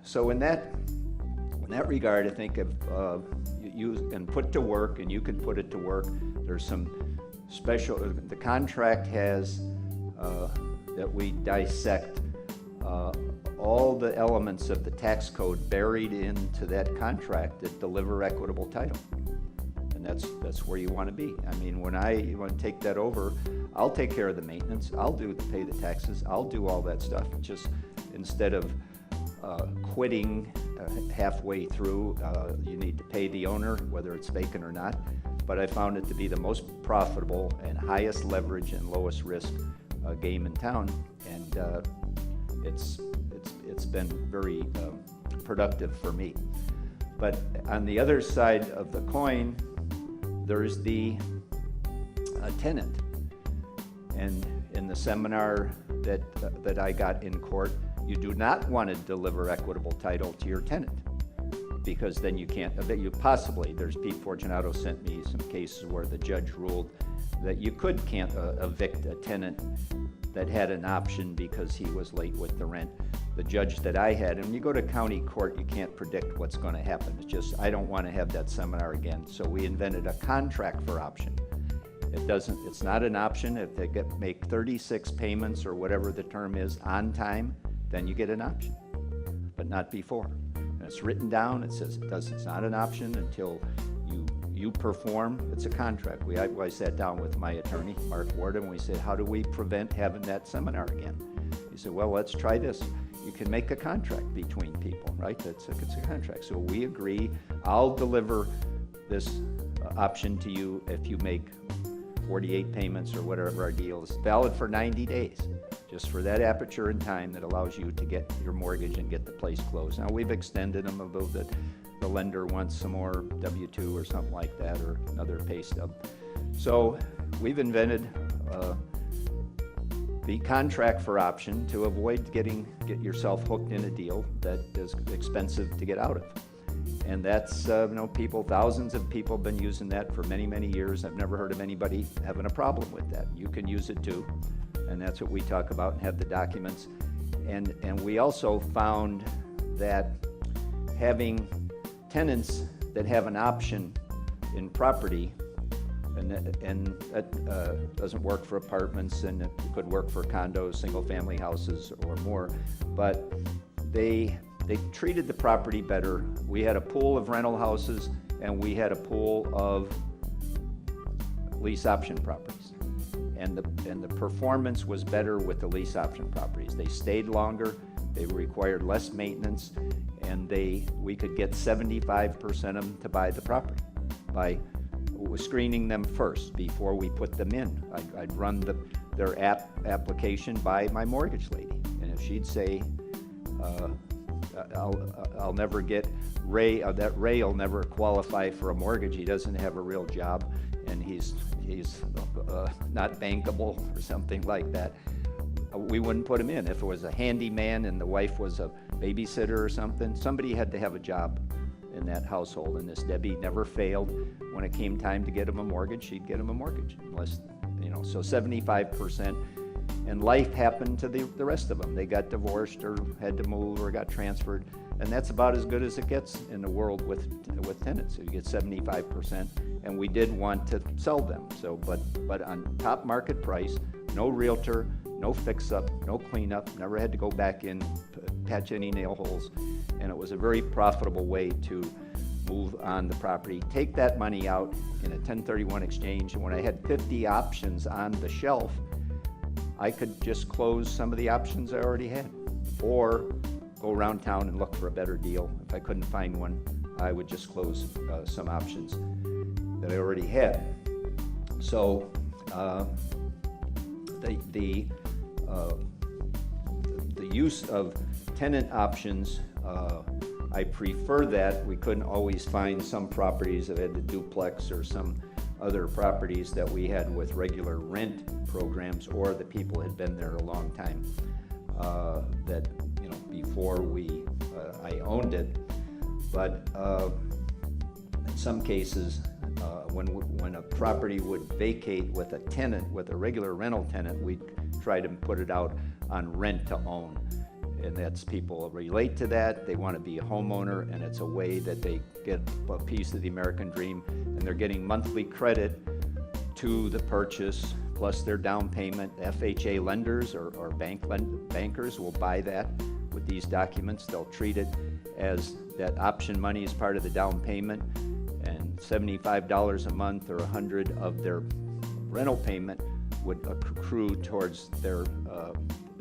So in that regard, I think if you can put to work, and you can put it to work, there's some special, the contract has, that we dissect all the elements of the tax code buried into that contract that deliver equitable title. And that's where you want to be. I mean, when you want to take that over, I'll take care of the maintenance, I'll pay the taxes, I'll do all that stuff. Just instead of quitting halfway through, you need to pay the owner, whether it's vacant or not. But I found it to be the most profitable and highest leverage and lowest risk game in town, and it's been very productive for me. But on the other side of the coin, there's the tenant. And in the seminar that I got in court, you do not want to deliver equitable title to your tenant, because then you can't, there's Pete Fortunato sent me some cases where the judge ruled that you can't evict a tenant that had an option because he was late with the rent. The judge that I had, and when you go to county court, you can't predict what's going to happen. It's just, I don't want to have that seminar again. So we invented a contract for option. It's not an option. If they make 36 payments or whatever the term is on time, then you get an option, but not before. And it's written down. It says it's not an option until you perform. It's a contract. I sat down with my attorney, Mark Warden, and we said, how do we prevent having that seminar again? He said, well, let's try this. You can make a contract between people, right? It's a contract. So we agree, I'll deliver this option to you if you make 48 payments or whatever our deal is, valid for 90 days, just for that aperture in time that allows you to get your mortgage and get the place closed. Now we've extended them a little bit. The lender wants some more W-2 or something like that, or another pay stub. So we've invented the contract for option to avoid get yourself hooked in a deal that is expensive to get out of. And that's, thousands of people have been using that for many, many years. I've never heard of anybody having a problem with that. You can use it too, and that's what we talk about and have the documents. And we also found that having tenants that have an option in property, and that doesn't work for apartments, and it could work for condos, single-family houses, or more, but they treated the property better. We had a pool of rental houses, and we had a pool of lease option properties. And the performance was better with the lease option properties. They stayed longer, they required less maintenance, and we could get 75% of them to buy the property by screening them first before we put them in. I'd run their application by my mortgage lady, and if she'd say, I'll never get Ray, that Ray will never qualify for a mortgage, he doesn't have a real job, and he's not bankable or something like that, we wouldn't put him in. If it was a handyman and the wife was a babysitter or something, somebody had to have a job in that household, and this Debbie never failed. When it came time to get him a mortgage, she'd get him a mortgage, unless, so 75%. And life happened to the rest of them. They got divorced or had to move or got transferred, and that's about as good as it gets in the world with tenants. So you get 75%, and we did want to sell them. So, but on top market price, no realtor, no fix-up, no cleanup, never had to go back in, patch any nail holes, and it was a very profitable way to move on the property, take that money out in a 1031 exchange, and when I had 50 options on the shelf, I could just close some of the options I already had, or go around town and look for a better deal. If I couldn't find one, I would just close some options that I already had. So the use of tenant options, I prefer that. We couldn't always find some properties that had the duplex or some other properties that we had with regular rent programs, or the people had been there a long time, that before I owned it. But in some cases, when a property would vacate with a tenant, with a regular rental tenant, we'd try to put it out on rent to own. and that's people relate to that. They want to be a homeowner, and it's a way that they get a piece of the American dream, and they're getting monthly credit to the purchase plus their down payment. FHA lenders or bankers will buy that with these documents. They'll treat it as that option money is part of the down payment, and $75 a month or $100 of their rental payment would accrue towards their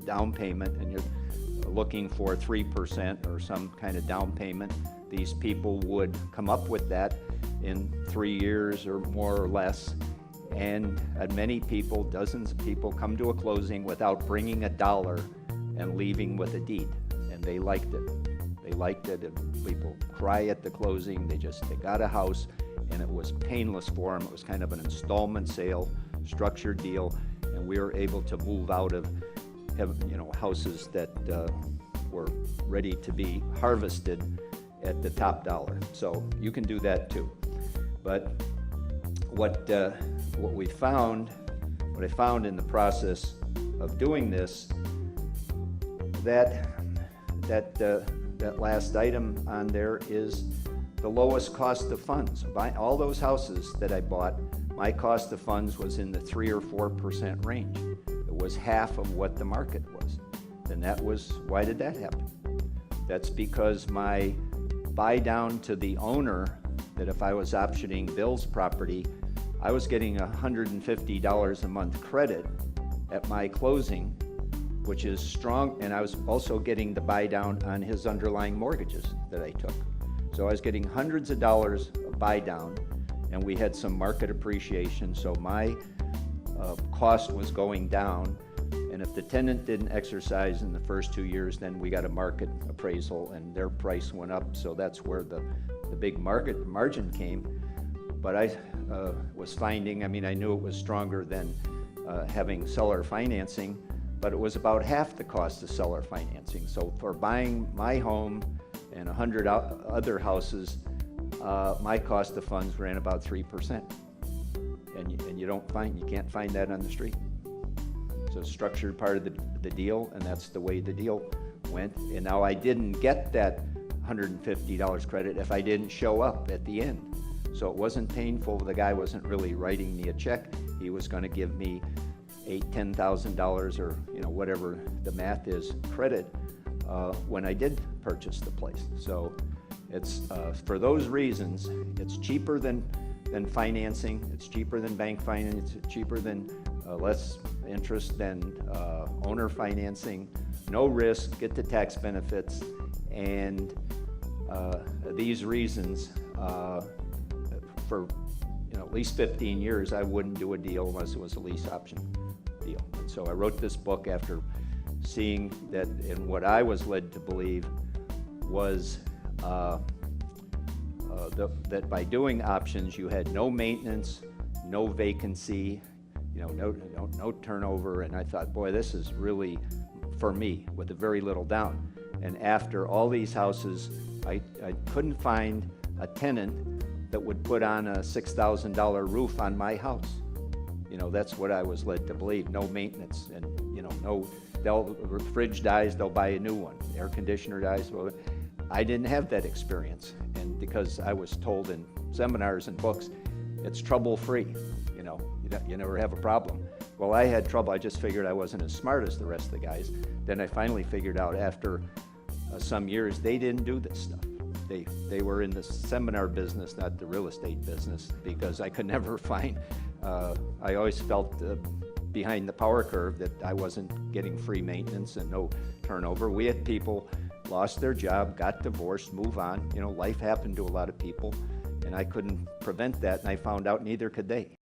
down payment, and you're looking for 3% or some kind of down payment. These people would come up with that in 3 years or more or less, and many people, dozens of people, come to a closing without bringing a dollar and leaving with a deed, and they liked it. They liked it, and people cry at the closing. They got a house, and it was painless for them. It was kind of an installment sale, structured deal, and we were able to move out of houses that were ready to be harvested at the top dollar. So you can do that too. But what I found in the process of doing this, that last item on there is the lowest cost of funds. All those houses that I bought, my cost of funds was in the 3 or 4% range. It was half of what the market was. And why did that happen? That's because my buy down to the owner, that if I was optioning Bill's property, I was getting $150 a month credit at my closing, which is strong, and I was also getting the buy down on his underlying mortgages that I took. So I was getting hundreds of dollars of buy down, and we had some market appreciation, so my cost was going down. And if the tenant didn't exercise in the first 2 years, then we got a market appraisal and their price went up, so that's where the big market margin came. But I was finding, I knew it was stronger than having seller financing, but it was about half the cost of seller financing. So for buying my home and 100 other houses, my cost of funds ran about 3%. And you can't find that on the street. So structured part of the deal, and that's the way the deal went. And now I didn't get that $150 credit if I didn't show up at the end. So it wasn't painful. The guy wasn't really writing me a check. He was going to give me $8,000, $10,000 or whatever the math is credit when I did purchase the place. So it's for those reasons, it's cheaper than financing. It's cheaper than bank finance. It's cheaper than less interest than owner financing. No risk, get the tax benefits, and these reasons for at least 15 years I wouldn't do a deal unless it was a lease option deal. And so I wrote this book after seeing that, and what I was led to believe was that by doing options you had no maintenance, no vacancy, no turnover, and I thought, boy, this is really for me with a very little down. And after all these houses, I couldn't find a tenant that would put on a $6,000 roof on my house. That's what I was led to believe. No maintenance, and the fridge dies, they'll buy a new one. Air conditioner dies, well, I didn't have that experience, and because I was told in seminars and books, it's trouble-free. You never have a problem. Well, I had trouble. I just figured I wasn't as smart as the rest of the guys. Then I finally figured out after some years they didn't do this stuff. They were in the seminar business, not the real estate business, because I could never find, I always felt behind the power curve that I wasn't getting free maintenance and no turnover. We had people lost their job, got divorced, move on. Life happened to a lot of people, and I couldn't prevent that, and I found out neither could they.